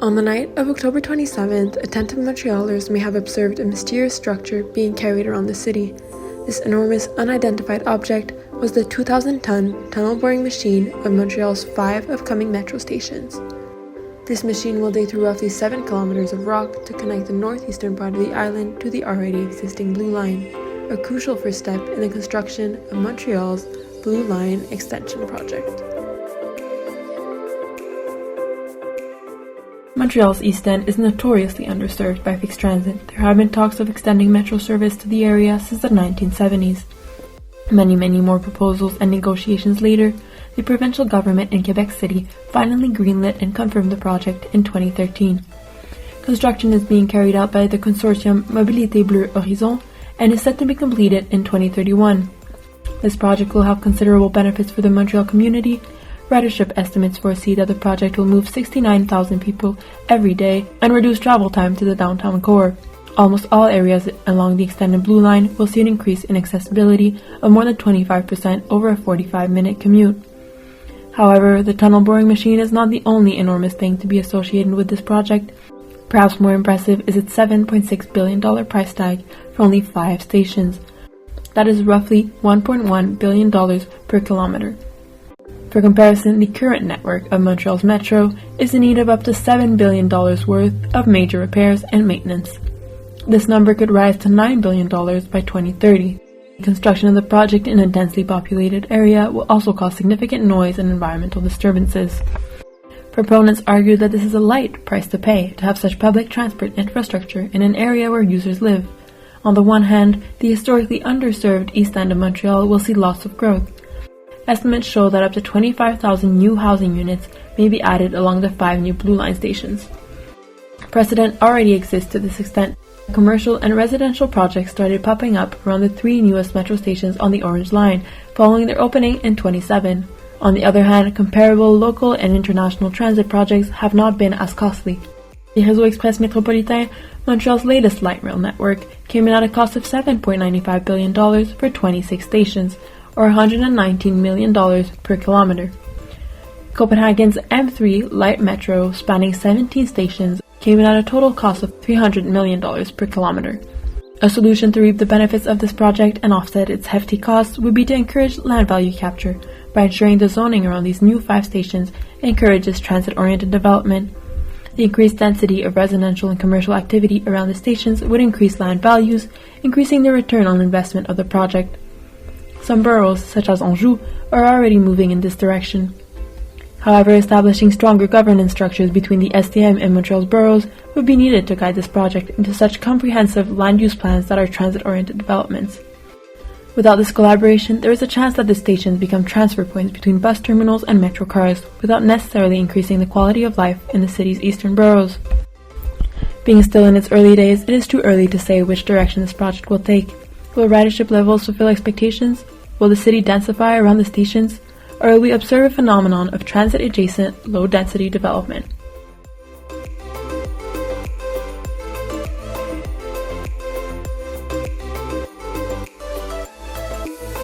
On the night of October 27th, attentive Montrealers may have observed a mysterious structure being carried around the city. This enormous, unidentified object was the 2,000-ton tunnel-boring machine of Montreal's 5 upcoming metro stations. This machine will dig through roughly 7 kilometers of rock to connect the northeastern part of the island to the already existing Blue Line, a crucial first step in the construction of Montreal's Blue Line extension project. Montreal's East End is notoriously underserved by fixed transit. There have been talks of extending metro service to the area since the 1970s. Many more proposals and negotiations later, the provincial government in Quebec City finally greenlit and confirmed the project in 2013. Construction is being carried out by the consortium Mobilité Bleu Horizon and is set to be completed in 2031. This project will have considerable benefits for the Montreal community. Ridership estimates foresee that the project will move 69,000 people every day and reduce travel time to the downtown core. Almost all areas along the extended Blue Line will see an increase in accessibility of more than 25% over a 45-minute commute. However, the tunnel boring machine is not the only enormous thing to be associated with this project. Perhaps more impressive is its $7.6 billion price tag for only 5 stations. That is roughly $1.1 billion per kilometer. For comparison, the current network of Montreal's metro is in need of up to $7 billion worth of major repairs and maintenance. This number could rise to $9 billion by 2030. Construction of the project in a densely populated area will also cause significant noise and environmental disturbances. Proponents argue that this is a light price to pay to have such public transport infrastructure in an area where users live. On the one hand, the historically underserved East End of Montreal will see lots of growth. Estimates show that up to 25,000 new housing units may be added along the 5 new Blue Line stations. Precedent already exists to this extent. Commercial and residential projects started popping up around the 3 newest metro stations on the Orange Line, following their opening in 2007. On the other hand, comparable local and international transit projects have not been as costly. The Réseau Express Métropolitain, Montreal's latest light rail network, came in at a cost of $7.95 billion for 26 stations, or $119 million per kilometer. Copenhagen's M3 light metro, spanning 17 stations, came in at a total cost of $300 million per kilometer. A solution to reap the benefits of this project and offset its hefty costs would be to encourage land value capture by ensuring the zoning around these new 5 stations encourages transit-oriented development. The increased density of residential and commercial activity around the stations would increase land values, increasing the return on investment of the project. Some boroughs, such as Anjou, are already moving in this direction. However, establishing stronger governance structures between the STM and Montreal's boroughs would be needed to guide this project into such comprehensive land use plans that are transit-oriented developments. Without this collaboration, there is a chance that the stations become transfer points between bus terminals and metro cars, without necessarily increasing the quality of life in the city's eastern boroughs. Being still in its early days, it is too early to say which direction this project will take. Will ridership levels fulfill expectations? Will the city densify around the stations? Or will we observe a phenomenon of transit-adjacent, low-density development?